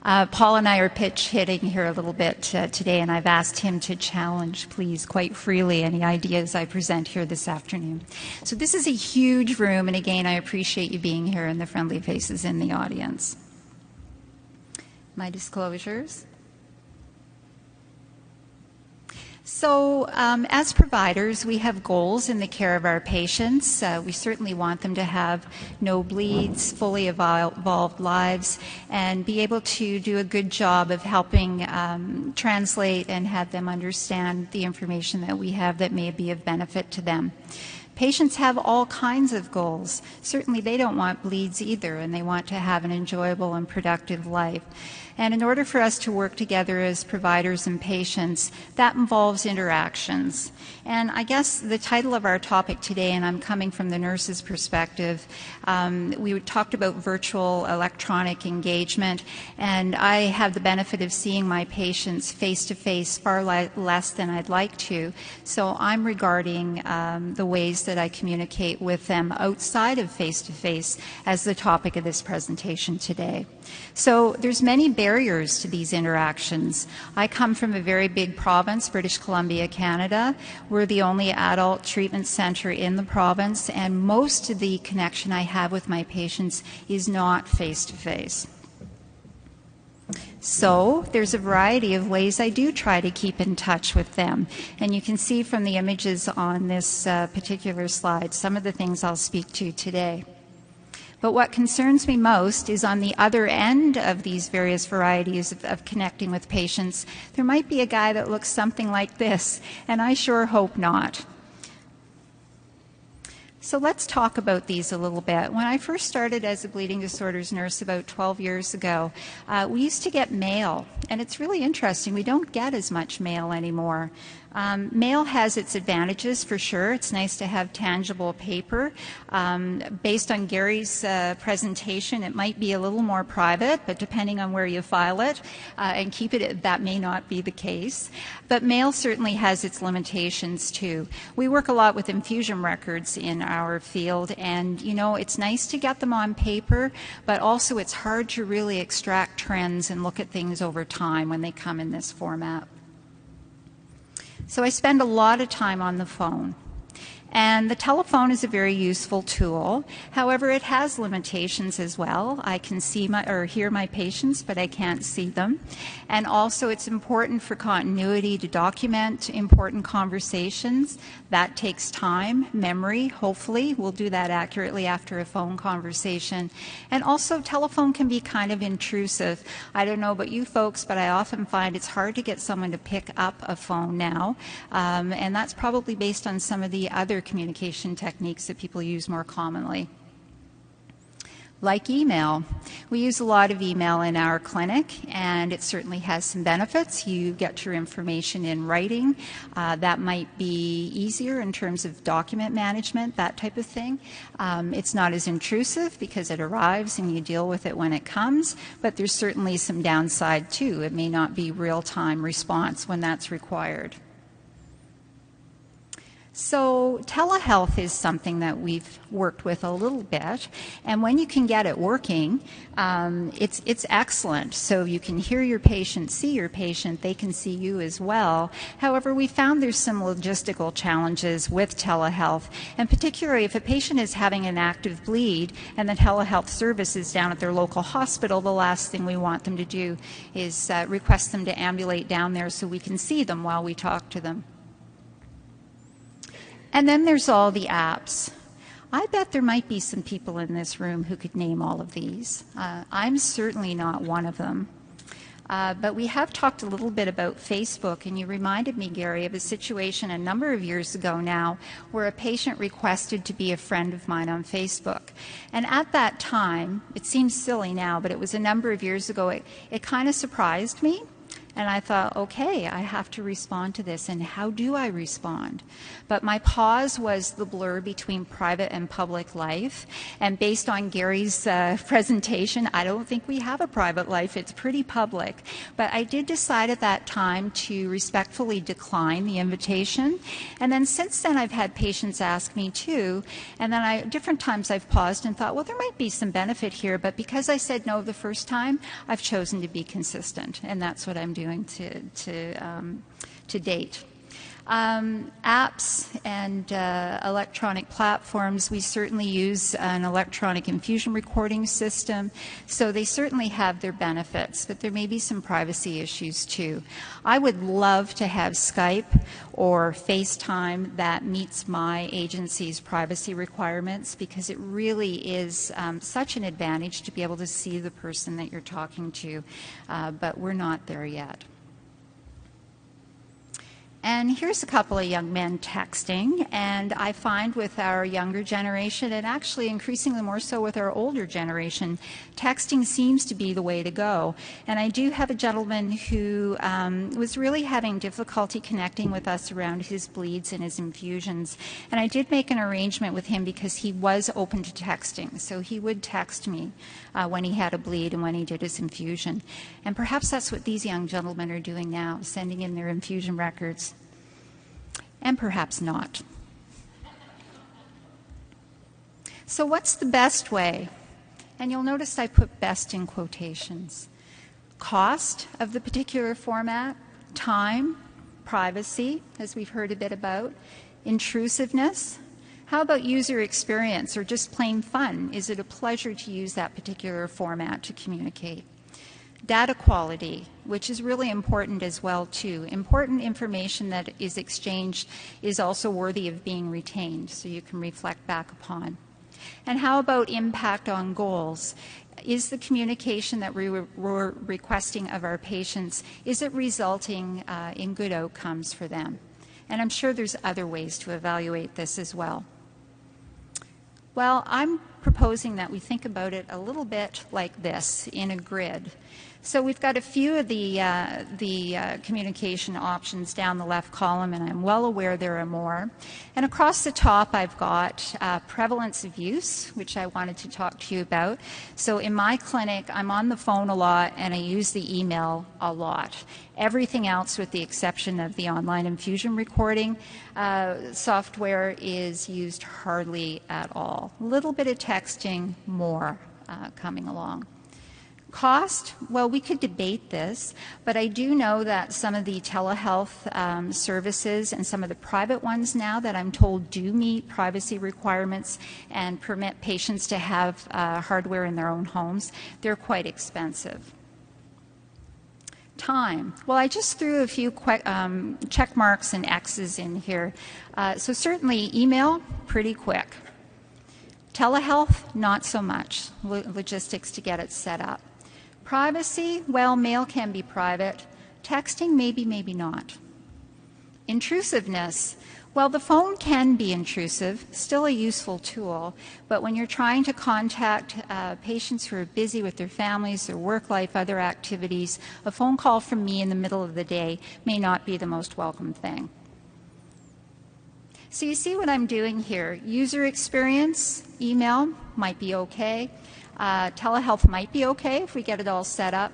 Paul and I are pitch hitting here a little bit today, and I've asked him to challenge, please, quite freely, any ideas I present here this afternoon. So this is a huge room, and again, I appreciate you being here and the friendly faces in the audience. My disclosures. So as providers, we have goals in the care of our patients. We certainly want them to have no bleeds, fully evolved lives, and be able to do a good job of helping translate and have them understand the information that we have that may be of benefit to them. Patients have all kinds of goals. Certainly they don't want bleeds either, and they want to have an enjoyable and productive life. And in order for us to work together as providers and patients, that involves interactions. And I guess the title of our topic today, and I'm coming from the nurse's perspective, we talked about virtual electronic engagement, and I have the benefit of seeing my patients face-to-face far less than I'd like to. So I'm regarding the ways that I communicate with them outside of face-to-face as the topic of this presentation today. So there's many barriers to these interactions. I come from a very big province, British Columbia, Canada. We're the only adult treatment center in the province, and most of the connection I have with my patients is not face-to-face. So there's a variety of ways I do try to keep in touch with them. And you can see from the images on this particular slide some of the things I'll speak to today. But what concerns me most is on the other end of these various varieties of connecting with patients, there might be a guy that looks something like this, and I sure hope not. So let's talk about these a little bit. When I first started as a bleeding disorders nurse about 12 years ago, we used to get mail, and it's really interesting. We don't get as much mail anymore. Mail has its advantages for sure. It's nice to have tangible paper. Based on Gary's presentation, it might be a little more private, but depending on where you file it and keep it, that may not be the case. But mail certainly has its limitations too. We work a lot with infusion records in our field, and you know, it's nice to get them on paper, but also it's hard to really extract trends and look at things over time when they come in this format. So I spend a lot of time on the phone. And the telephone is a very useful tool. However, it has limitations as well. I can see or hear my patients, but I can't see them. And also it's important for continuity to document important conversations. That takes time, memory, hopefully. We'll do that accurately after a phone conversation. And also telephone can be kind of intrusive. I don't know about you folks, but I often find it's hard to get someone to pick up a phone now. And that's probably based on some of the other communication techniques that people use more commonly. Like email. We use a lot of email in our clinic, and it certainly has some benefits. You get your information in writing. That might be easier in terms of document management, that type of thing. It's not as intrusive because it arrives and you deal with it when it comes, but there's certainly some downside too. It may not be real-time response when that's required. So telehealth is something that we've worked with a little bit, and when you can get it working, it's excellent. So you can hear your patient, see your patient, they can see you as well. However, we found there's some logistical challenges with telehealth, and particularly if a patient is having an active bleed and the telehealth service is down at their local hospital, the last thing we want them to do is request them to ambulate down there so we can see them while we talk to them. And then there's all the apps. I bet there might be some people in this room who could name all of these. I'm certainly not one of them. But we have talked a little bit about Facebook, and you reminded me, Gary, of a situation a number of years ago now where a patient requested to be a friend of mine on Facebook. And at that time, it seems silly now, but it was a number of years ago, it kind of surprised me. And I thought, okay, I have to respond to this, and how do I respond? But my pause was the blur between private and public life, and based on Gary's presentation, I don't think we have a private life. It's pretty public. But I did decide at that time to respectfully decline the invitation, and then since then I've had patients ask me too, and then different times I've paused and thought, well, there might be some benefit here, but because I said no the first time, I've chosen to be consistent, and that's what I'm doing to date. Apps and electronic platforms, we certainly use an electronic infusion recording system, so they certainly have their benefits, but there may be some privacy issues too. I would love to have Skype or FaceTime that meets my agency's privacy requirements, because it really is such an advantage to be able to see the person that you're talking to, but we're not there yet. And here's a couple of young men texting, and I find with our younger generation, and actually increasingly more so with our older generation, texting seems to be the way to go. And I do have a gentleman who was really having difficulty connecting with us around his bleeds and his infusions. And I did make an arrangement with him because he was open to texting. So he would text me when he had a bleed and when he did his infusion. And perhaps that's what these young gentlemen are doing now, sending in their infusion records. And perhaps not. So what's the best way? And you'll notice I put best in quotations. Cost of the particular format, time, privacy, as we've heard a bit about, intrusiveness. How about user experience or just plain fun? Is it a pleasure to use that particular format to communicate? Data quality, which is really important as well too. Important information that is exchanged is also worthy of being retained, so you can reflect back upon. And how about impact on goals? Is the communication that we're requesting of our patients, is it resulting in good outcomes for them? And I'm sure there's other ways to evaluate this as well. Well, I'm proposing that we think about it a little bit like this, in a grid. So we've got a few of the communication options down the left column, and I'm well aware there are more. And across the top, I've got prevalence of use, which I wanted to talk to you about. So in my clinic, I'm on the phone a lot, and I use the email a lot. Everything else, with the exception of the online infusion recording software, is used hardly at all. A little bit of texting, more coming along. Cost, well, we could debate this, but I do know that some of the telehealth services and some of the private ones now that I'm told do meet privacy requirements and permit patients to have hardware in their own homes, they're quite expensive. Time. Well, I just threw a few check marks and X's in here. So certainly email, pretty quick. Telehealth, not so much. Logistics to get it set up. Privacy, well, mail can be private. Texting, maybe, maybe not. Intrusiveness, well, the phone can be intrusive, still a useful tool, but when you're trying to contact patients who are busy with their families, their work life, other activities, a phone call from me in the middle of the day may not be the most welcome thing. So you see what I'm doing here. User experience, email might be okay. Telehealth might be okay if we get it all set up.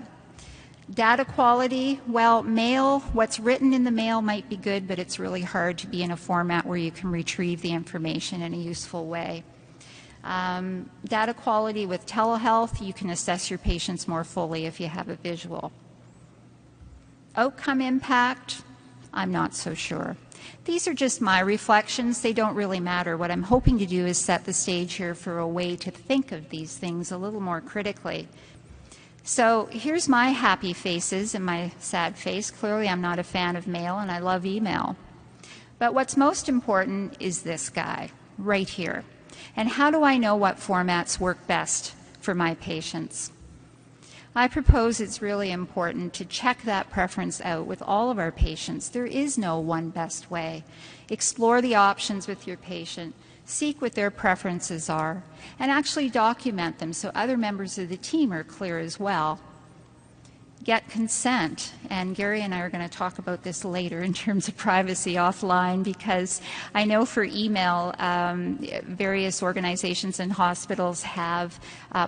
Data quality, well, mail, what's written in the mail might be good, but it's really hard to be in a format where you can retrieve the information in a useful way. Data quality with telehealth, you can assess your patients more fully if you have a visual. Outcome impact, I'm not so sure. These are just my reflections. They don't really matter. What I'm hoping to do is set the stage here for a way to think of these things a little more critically. So here's my happy faces and my sad face. Clearly, I'm not a fan of mail, and I love email. But what's most important is this guy right here. And how do I know what formats work best for my patients? I propose it's really important to check that preference out with all of our patients. There is no one best way. Explore the options with your patient, seek what their preferences are, and actually document them so other members of the team are clear as well. get consent. And Gary and I are going to talk about this later in terms of privacy offline, because I know for email, various organizations and hospitals have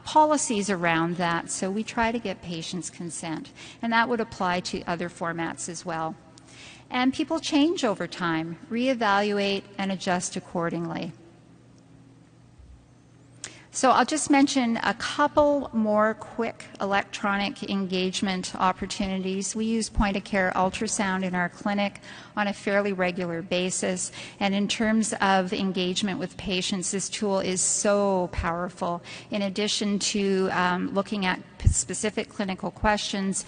policies around that, so we try to get patients' consent. And that would apply to other formats as well. And people change over time, reevaluate, and adjust accordingly. So I'll just mention a couple more quick electronic engagement opportunities. We use point-of-care ultrasound in our clinic on a fairly regular basis. And in terms of engagement with patients, this tool is so powerful. In addition to looking at specific clinical questions,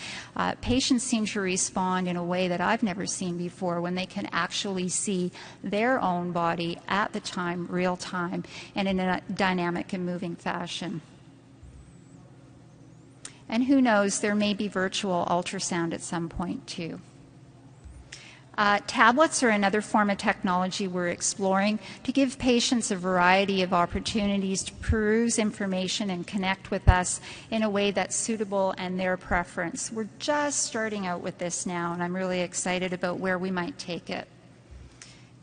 patients seem to respond in a way that I've never seen before, when they can actually see their own body at the time, real time, and in a dynamic and moving fashion. And who knows, there may be virtual ultrasound at some point too. Tablets are another form of technology we're exploring to give patients a variety of opportunities to peruse information and connect with us in a way that's suitable and their preference. We're just starting out with this now, and I'm really excited about where we might take it.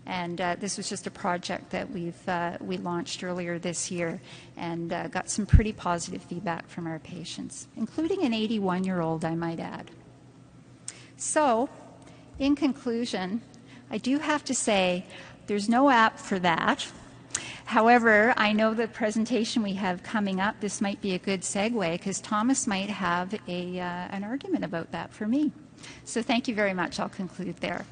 And this was just a project that we launched earlier this year, and got some pretty positive feedback from our patients, including an 81-year-old, I might add. So, in conclusion, I do have to say there's no app for that. However, I know the presentation we have coming up, this might be a good segue, because Thomas might have an argument about that for me. So thank you very much. I'll conclude there.